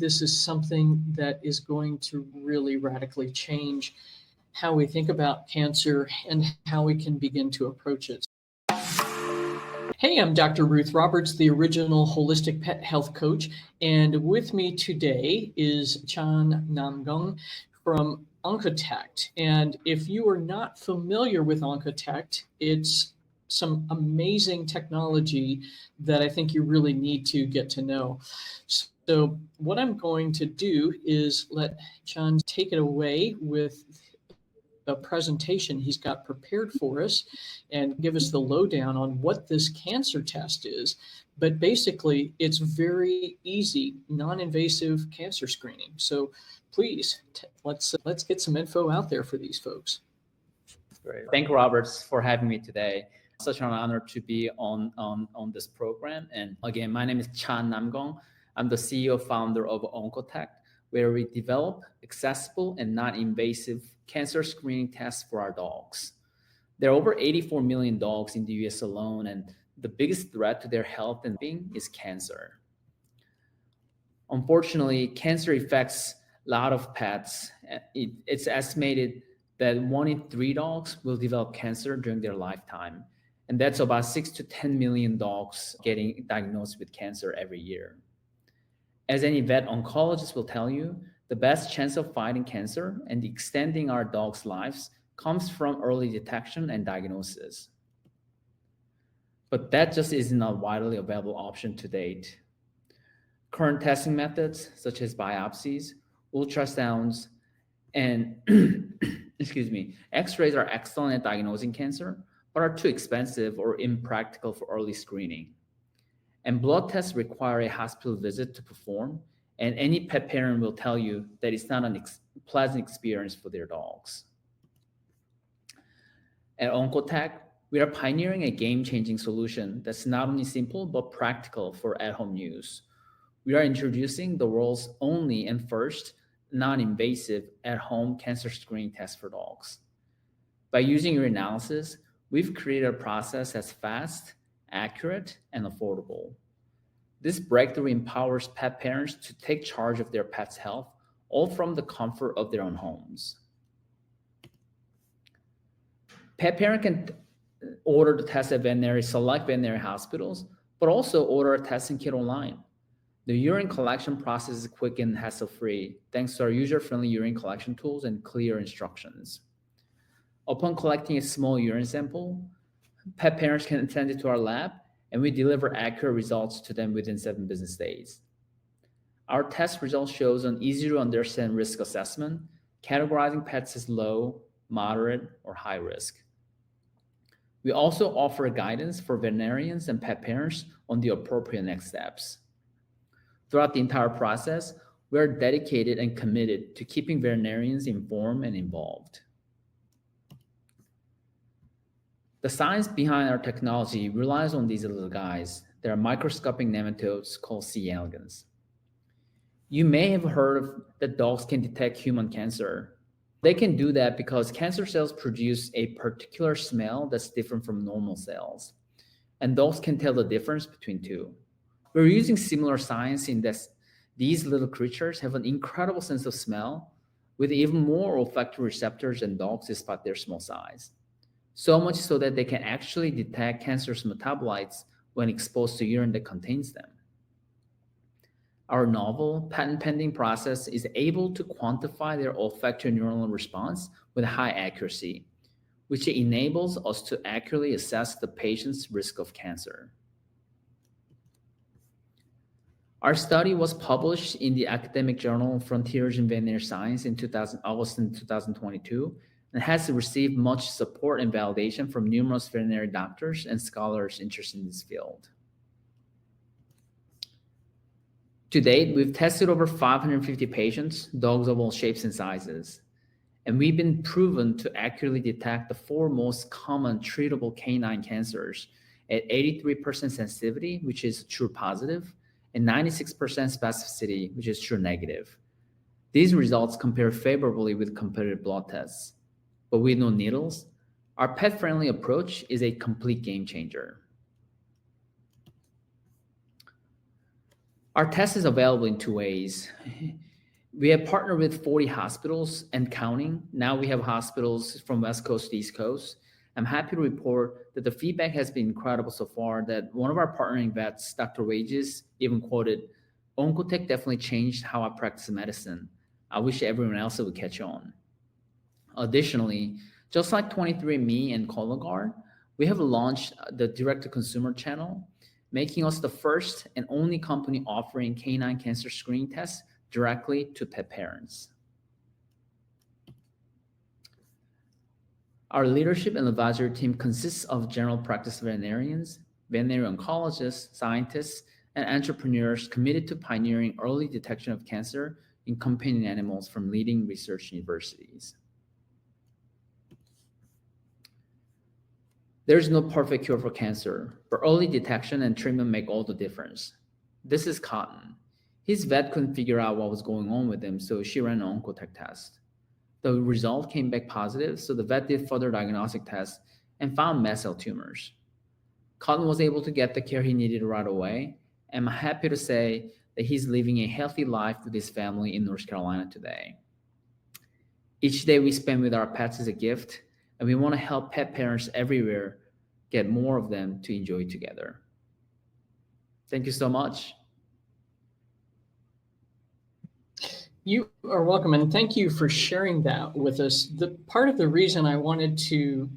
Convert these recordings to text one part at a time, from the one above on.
this is something that is going to really radically change how we think about cancer and how we can begin to approach it. Hey, I'm Dr. Ruth Roberts, the original holistic pet health coach, and with me today is Chan Namgung from Oncotect. And if you are not familiar with Oncotect, it's some amazing technology that I think you really need to get to know. So what I'm going to do is let Chan take it away with a presentation he's got prepared for us and give us the lowdown on what this cancer test is. But basically, it's very easy, non-invasive cancer screening. So please, let's get some info out there for these folks. Great. Thank you, Roberts, for having me today. Such an honor to be on this program. And again, my name is Chan Namgung. I'm the CEO founder of Oncotect, where we develop accessible and non-invasive cancer screening tests for our dogs. There are over 84 million dogs in the US alone, and the biggest threat to their health and being is cancer. Unfortunately, cancer affects a lot of pets. It's estimated that 1 in 3 dogs will develop cancer during their lifetime. And that's about 6 to 10 million dogs getting diagnosed with cancer every year. As any vet oncologist will tell you, the best chance of fighting cancer and extending our dogs' lives comes from early detection and diagnosis. But that just isn't a widely available option to date. Current testing methods, such as biopsies, ultrasounds, and X-rays are excellent at diagnosing cancer, but are too expensive or impractical for early screening. And blood tests require a hospital visit to perform, and any pet parent will tell you that it's not a pleasant experience for their dogs. At Oncotect, we are pioneering a game-changing solution that's not only simple, but practical for at-home use. We are introducing the world's only and first non-invasive at-home cancer screening test for dogs. By using urinalysis, we've created a process that's fast, accurate, and affordable. This breakthrough empowers pet parents to take charge of their pet's health, all from the comfort of their own homes. Pet parent can order the test at select veterinary hospitals, but also order a testing kit online. The urine collection process is quick and hassle-free, thanks to our user-friendly urine collection tools and clear instructions. Upon collecting a small urine sample, pet parents can send it to our lab, and we deliver accurate results to them within 7 business days. Our test results shows an easy-to-understand risk assessment, categorizing pets as low, moderate, or high risk. We also offer guidance for veterinarians and pet parents on the appropriate next steps. Throughout the entire process, we are dedicated and committed to keeping veterinarians informed and involved. The science behind our technology relies on these little guys. They are microscopic nematodes called C. elegans. You may have heard that dogs can detect human cancer. They can do that because cancer cells produce a particular smell that's different from normal cells, and dogs can tell the difference between two. We're using similar science in that these little creatures have an incredible sense of smell with even more olfactory receptors than dogs despite their small size. So much so that they can actually detect cancerous metabolites when exposed to urine that contains them. Our novel, patent-pending process is able to quantify their olfactory neuronal response with high accuracy, which enables us to accurately assess the patient's risk of cancer. Our study was published in the academic journal Frontiers in Veterinary Science in August 2022, and has received much support and validation from numerous veterinary doctors and scholars interested in this field. To date, we've tested over 550 patients, dogs of all shapes and sizes, and we've been proven to accurately detect the 4 most common treatable canine cancers at 83% sensitivity, which is true positive, and 96% specificity, which is true negative. These results compare favorably with competitive blood tests. But with no needles, our pet-friendly approach is a complete game changer. Our test is available in two ways. We have partnered with 40 hospitals and counting. Now we have hospitals from West Coast to East Coast. I'm happy to report that the feedback has been incredible so far, that one of our partnering vets, Dr. Wages, even quoted, Oncotect definitely changed how I practice medicine. I wish everyone else would catch on. Additionally, just like 23andMe and Cologuard, we have launched the direct-to-consumer channel, making us the first and only company offering canine cancer screening tests directly to pet parents. Our leadership and advisory team consists of general practice veterinarians, veterinary oncologists, scientists, and entrepreneurs committed to pioneering early detection of cancer in companion animals from leading research universities. There's no perfect cure for cancer, but early detection and treatment make all the difference. This is Cotton. His vet couldn't figure out what was going on with him, so she ran an Oncotect test. The result came back positive, so the vet did further diagnostic tests and found mast cell tumors. Cotton was able to get the care he needed right away, and I'm happy to say that he's living a healthy life with his family in North Carolina today. Each day we spend with our pets is a gift, and we want to help pet parents everywhere get more of them to enjoy together. Thank you so much. You are welcome, and thank you for sharing that with us. The part of the reason I wanted to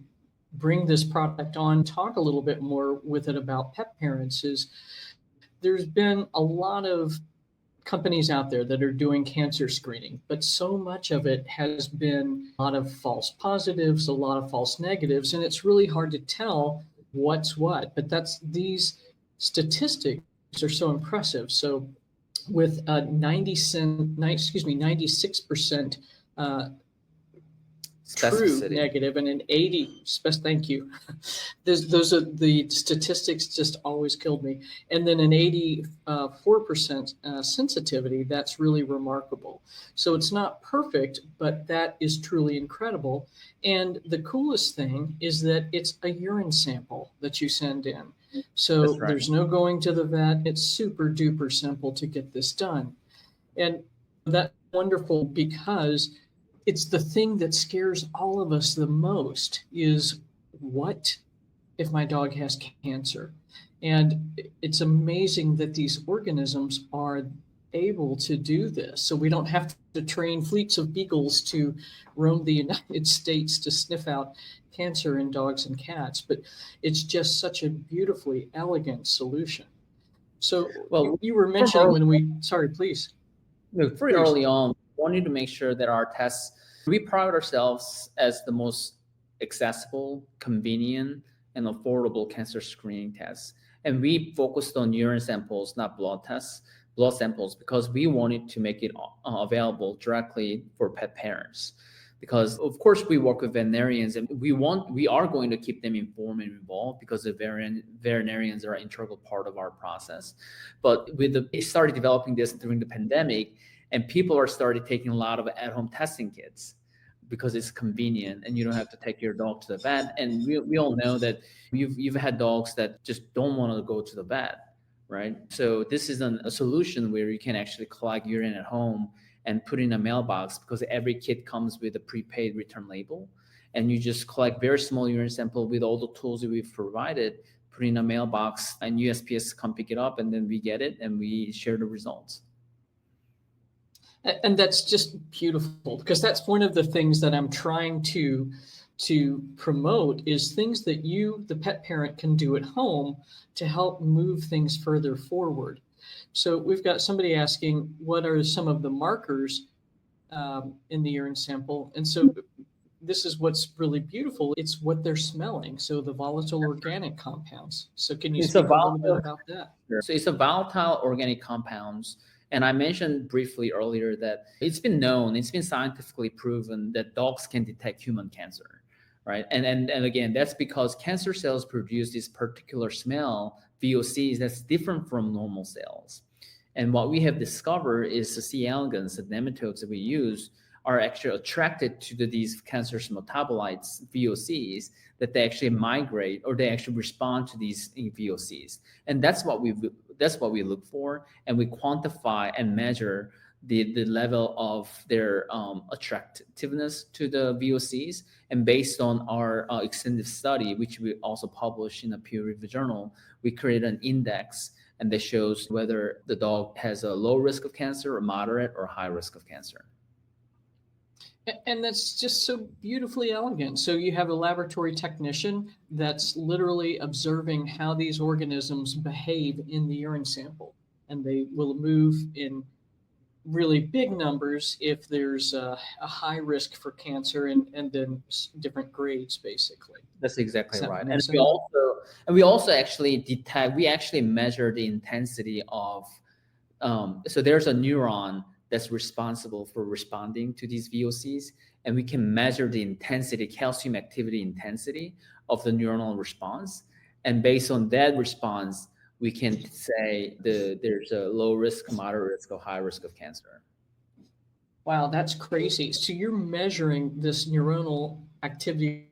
bring this product on, talk a little bit more with it about pet parents, is there's been a lot of companies out there that are doing cancer screening, but so much of it has been a lot of false positives, a lot of false negatives, and it's really hard to tell what's what. But these statistics are so impressive. So with 96% true negative and an 80, thank you. Those are the statistics, just always killed me. And then an 84% sensitivity, that's really remarkable. So it's not perfect, but that is truly incredible. And the coolest thing is that it's a urine sample that you send in. So there's no going to the vet. It's super duper simple to get this done. And that's wonderful, because it's the thing that scares all of us the most is, what if my dog has cancer? And it's amazing that these organisms are able to do this. So we don't have to train fleets of beagles to roam the United States to sniff out cancer in dogs and cats, but it's just such a beautifully elegant solution. So you were mentioning sorry, please. Look, pretty early on, we wanted to make sure that our tests, we pride ourselves as the most accessible, convenient, and affordable cancer screening tests. And we focused on urine samples, not blood samples, because we wanted to make it available directly for pet parents. Because of course we work with veterinarians, and we are going to keep them informed and involved, because the veterinarians are an integral part of our process. But we started developing this during the pandemic, and people are started taking a lot of at-home testing kits because it's convenient and you don't have to take your dog to the vet. And we all know that you've had dogs that just don't want to go to the vet, right? So this is a solution where you can actually collect urine at home and put in a mailbox, because every kit comes with a prepaid return label, and you just collect very small urine sample with all the tools that we've provided, put in a mailbox, and USPS come pick it up, and then we get it and we share the results. And that's just beautiful, because that's one of the things that I'm trying to promote, is things that you, the pet parent, can do at home to help move things further forward. So we've got somebody asking, what are some of the markers in the urine sample? And so this is what's really beautiful. It's what they're smelling. So the volatile organic compounds. So can you speak a little bit about that? So it's a volatile organic compounds. And I mentioned briefly earlier that it's been scientifically proven that dogs can detect human cancer, right? And again, that's because cancer cells produce this particular smell, VOCs, that's different from normal cells. And what we have discovered is the C. elegans, the nematodes that we use, are actually attracted to these cancerous metabolites, VOCs, that they actually migrate, or they actually respond to these VOCs. And that's what we've that's what we look for, and we quantify and measure the level of their attractiveness to the VOCs. And based on our extensive study, which we also published in a peer-reviewed journal, we created an index, and that shows whether the dog has a low risk of cancer or moderate or high risk of cancer. And that's just so beautifully elegant. So you have a laboratory technician that's literally observing how these organisms behave in the urine sample, and they will move in really big numbers if there's a high risk for cancer, and then different grades, basically. That's exactly Does that right. make And sense? we also actually we actually measure the intensity of, so there's a neuron that's responsible for responding to these VOCs, and we can measure the intensity, calcium activity intensity of the neuronal response. And based on that response, we can say there's a low risk, moderate risk, or high risk of cancer. Wow, that's crazy. So you're measuring this neuronal activity.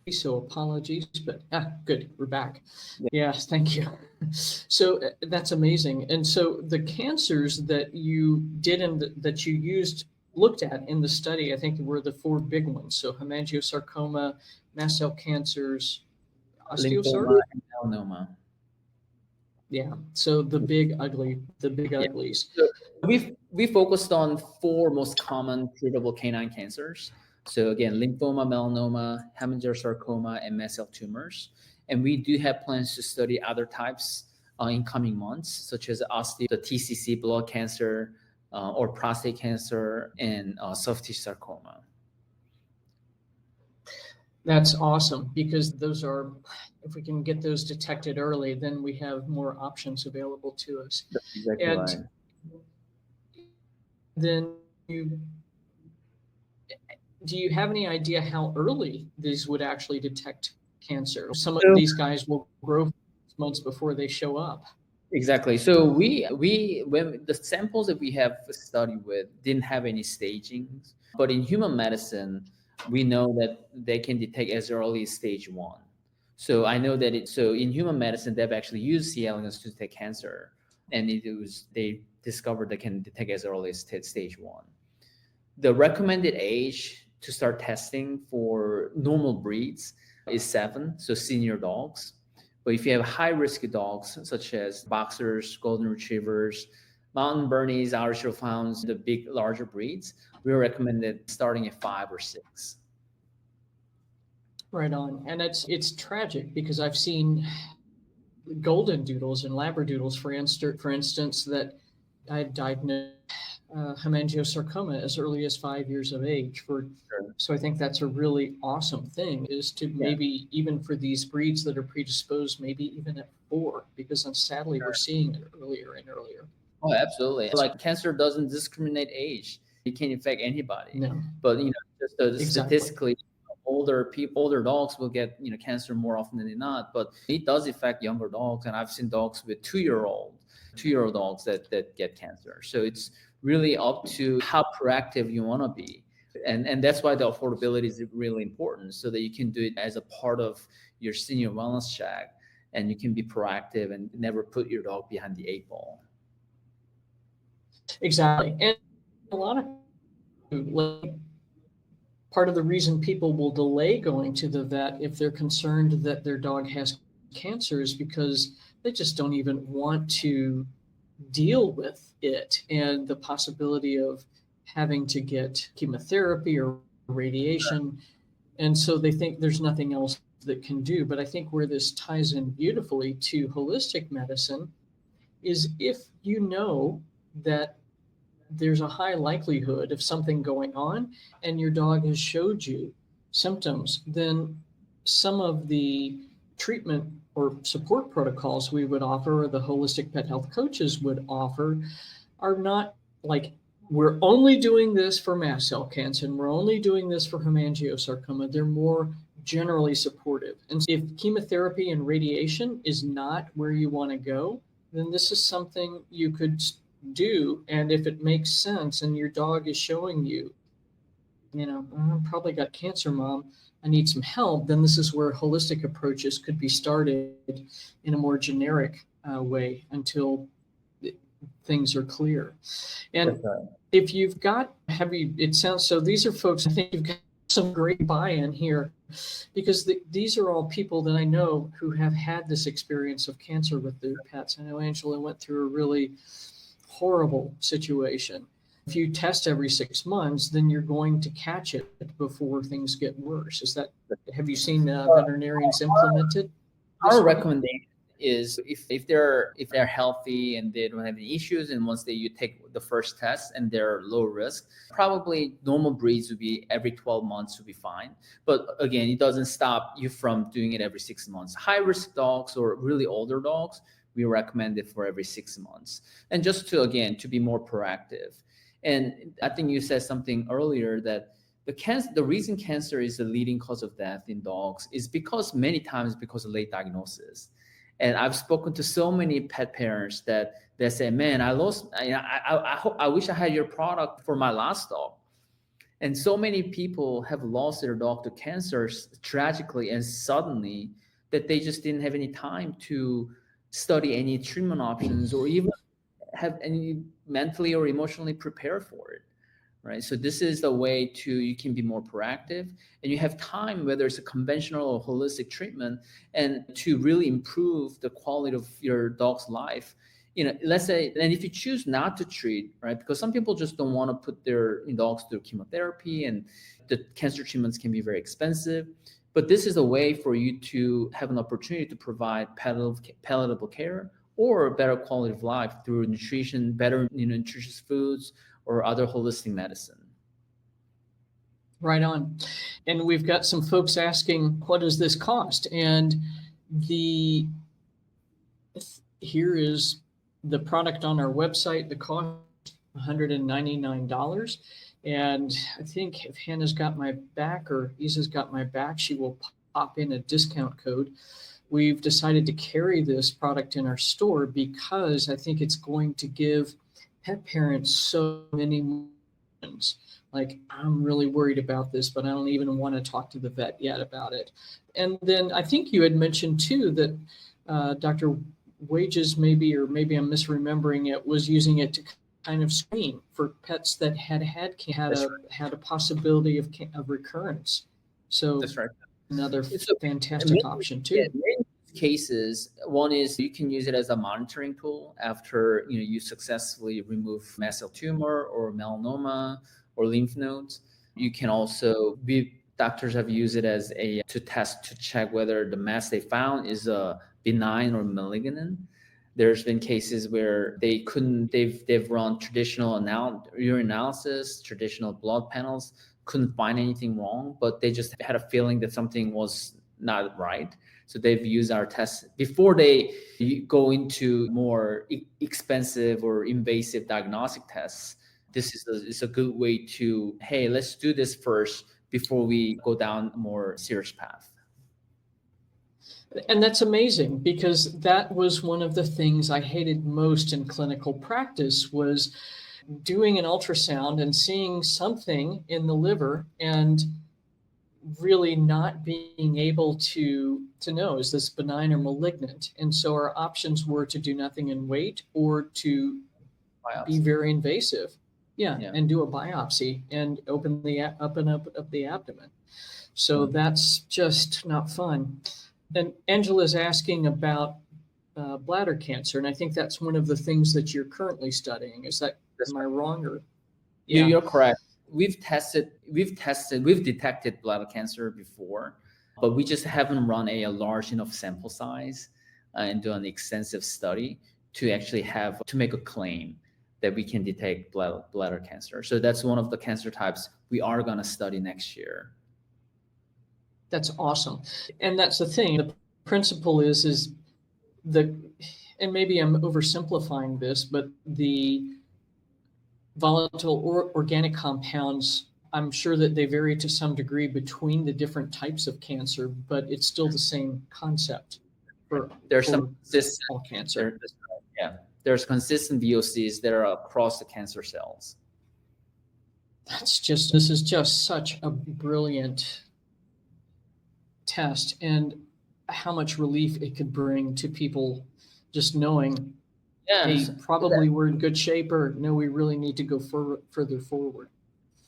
So apologies, but good, we're back. Yes, thank you. So that's amazing. And so the cancers that you did and that you looked at in the study, I think were the four big ones. So hemangiosarcoma, mast cell cancers, Lymphoma osteosarcoma. and melanoma. Yeah. So the big Yeah. uglies. So we focused on four most common treatable canine cancers. So again, lymphoma, melanoma, hemangiosarcoma, and mast cell tumors. And we do have plans to study other types in coming months, such as the TCC blood cancer, or prostate cancer, and soft tissue sarcoma. That's awesome, because those are, if we can get those detected early, then we have more options available to us. That's exactly And right. then do you have any idea how early these would actually detect cancer? Some of these guys will grow months before they show up. Exactly. So when the samples that we have studied with didn't have any stagings, but in human medicine, we know that they can detect as early as stage 1. So I know that so in human medicine, they've actually used C. elegans to detect cancer, and they discovered they can detect as early as stage 1. The recommended age to start testing for normal breeds is 7, so senior dogs. But if you have high-risk dogs, such as boxers, golden retrievers, mountain Bernese, Irish Wolfhounds, the big, larger breeds, we recommend it starting at 5 or 6. Right on. And it's tragic, because I've seen golden doodles and labradoodles, for instance, that I had diagnosed hemangiosarcoma as early as 5 years of age. So I think that's a really awesome thing, is to maybe even for these breeds that are predisposed, maybe even at 4, because sadly we're seeing it earlier and earlier. Oh, absolutely. Like, cancer doesn't discriminate age. It can infect anybody. No. But just Exactly. statistically, older dogs will get cancer more often than not. But it does affect younger dogs, and I've seen dogs with 2-year-old dogs that get cancer. So it's really up to how proactive you want to be. And that's why the affordability is really important, so that you can do it as a part of your senior wellness check, and you can be proactive and never put your dog behind the 8 ball. Exactly. And a lot of part of the reason people will delay going to the vet if they're concerned that their dog has cancer is because they just don't even want to deal with it and the possibility of having to get chemotherapy or radiation. And so they think there's nothing else that can do. But I think where this ties in beautifully to holistic medicine is, if you know that there's a high likelihood of something going on and your dog has showed you symptoms, then some of the treatment or support protocols we would offer, or the holistic pet health coaches would offer, are not like, we're only doing this for mast cell cancer and we're only doing this for hemangiosarcoma. They're more generally supportive. And if chemotherapy and radiation is not where you want to go, then this is something you could do. And if it makes sense and your dog is showing you, I probably got cancer, mom, I need some help, then this is where holistic approaches could be started in a more generic way until things are clear. And if you've got it sounds so these are folks, I think you've got some great buy-in here, because these are all people that I know who have had this experience of cancer with their pets. I know Angela went through a really horrible situation. If you test every 6 months, then you're going to catch it before things get worse. Have you seen veterinarians implement it? Our recommendation is if they're healthy and they don't have any issues, and once you take the first test and they're low risk, probably normal breeds would be every 12 months would be fine. But again, it doesn't stop you from doing it every 6 months. High risk dogs or really older dogs, we recommend it for every 6 months. And just to be more proactive. And I think you said something earlier that the reason cancer is the leading cause of death in dogs is many times because of late diagnosis. And I've spoken to so many pet parents that they say, man, I wish I had your product for my last dog. And so many people have lost their dog to cancer tragically and suddenly that they just didn't have any time to study any treatment options or even have any mentally or emotionally prepare for it. Right. So this is the way you can be more proactive, and you have time, whether it's a conventional or holistic treatment, and to really improve the quality of your dog's life. Let's say, and if you choose not to treat, right, because some people just don't want to put their dogs through chemotherapy, and the cancer treatments can be very expensive. But this is a way for you to have an opportunity to provide palatable care or better quality of life through nutrition, better nutritious foods, or other holistic medicine. Right on. And we've got some folks asking, what does this cost? And here is the product on our website. The cost $199. And I think if Hannah's got my back or Isa's got my back, she will pop in a discount code. We've decided to carry this product in our store because I think it's going to give pet parents so many options. Like, I'm really worried about this, but I don't even want to talk to the vet yet about it. And then I think you had mentioned too that Dr. Wages, maybe I'm misremembering it, was using it to kind of screen for pets that had a possibility of recurrence. So that's right. Another fantastic option too. Yeah, cases, one is you can use it as a monitoring tool after you successfully remove mast cell tumor or melanoma or lymph nodes. You can also doctors have used it as to check whether the mass they found is a benign or malignant. There's been cases where they've run traditional urinalysis, traditional blood panels, couldn't find anything wrong, but they just had a feeling that something was not right. So they've used our tests before they go into more expensive or invasive diagnostic tests. This is a good way to, hey, let's do this first before we go down a more serious path. And that's amazing, because that was one of the things I hated most in clinical practice, was doing an ultrasound and seeing something in the liver and really not being able to know, is this benign or malignant? And so our options were to do nothing and wait, or to be very invasive. Yeah, and do a biopsy and open up the abdomen. So that's just not fun. And Angela's asking about bladder cancer, and I think that's one of the things that you're currently studying. Am I wrong? Or You're correct. We've detected bladder cancer before, but we just haven't run a large enough sample size and done an extensive study to actually to make a claim that we can detect bladder cancer. So that's one of the cancer types we are going to study next year. That's awesome. And that's the thing. The principle is and maybe I'm oversimplifying this, but the volatile or organic compounds, I'm sure that they vary to some degree between the different types of cancer, but it's still the same concept for all cancer. there's consistent VOCs that are across the cancer cells. This is just such a brilliant test, and how much relief it could bring to people just knowing, Yes, hey, probably we're in good shape, or no, we really need to go further forward.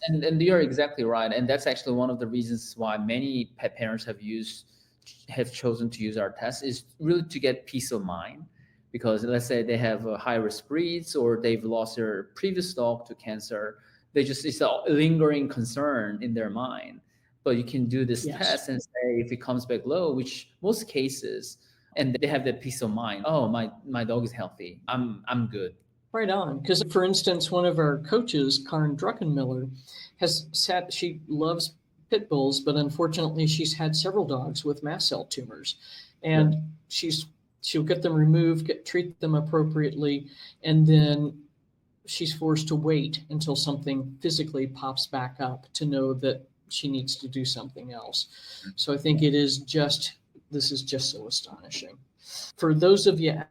and you're exactly right. And that's actually one of the reasons why many pet parents have chosen to use our test, is really to get peace of mind. Because let's say they have a high risk breeds, or they've lost their previous dog to cancer, it's a lingering concern in their mind. But you can do this Yes. test and say, if it comes back low, which most cases, and they have that peace of mind. Oh, my dog is healthy. I'm good. Right on. Because, for instance, one of our coaches, Karen Druckenmiller, she loves pit bulls, but unfortunately she's had several dogs with mast cell tumors. And she'll get them removed, treat them appropriately, and then she's forced to wait until something physically pops back up to know that she needs to do something else. So I think this is just so astonishing. For those of you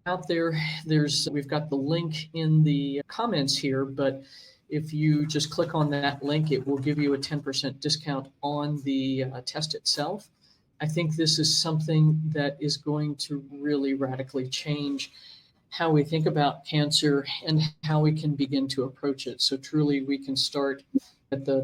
out there, we've got the link in the comments here, but if you just click on that link, it will give you a 10% discount on the test itself. I think this is something that is going to really radically change how we think about cancer and how we can begin to approach it. So truly we can start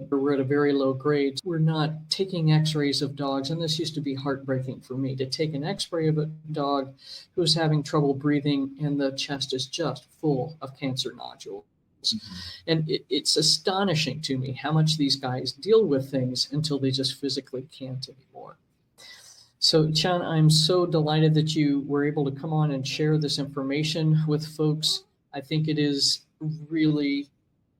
we're at a very low grade. We're not taking x-rays of dogs, and this used to be heartbreaking for me, to take an x-ray of a dog who's having trouble breathing and the chest is just full of cancer nodules. Mm-hmm. And it's astonishing to me how much these guys deal with things until they just physically can't anymore. So, Chan, I'm so delighted that you were able to come on and share this information with folks. I think it is really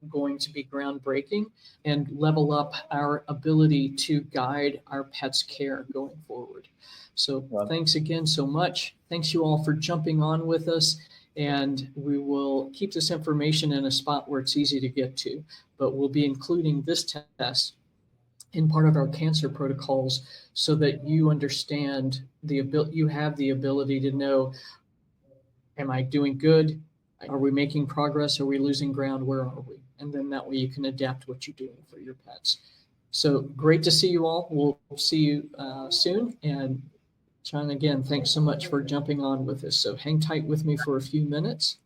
going to be groundbreaking and level up our ability to guide our pets' care going forward. So Thanks again so much. Thanks you all for jumping on with us. And we will keep this information in a spot where it's easy to get to, but we'll be including this test in part of our cancer protocols so that you understand you have the ability to know, am I doing good? Are we making progress? Are we losing ground? Where are we? And then that way you can adapt what you're doing for your pets. So great to see you all. We'll see you soon. And John, again, thanks so much for jumping on with us. So hang tight with me for a few minutes.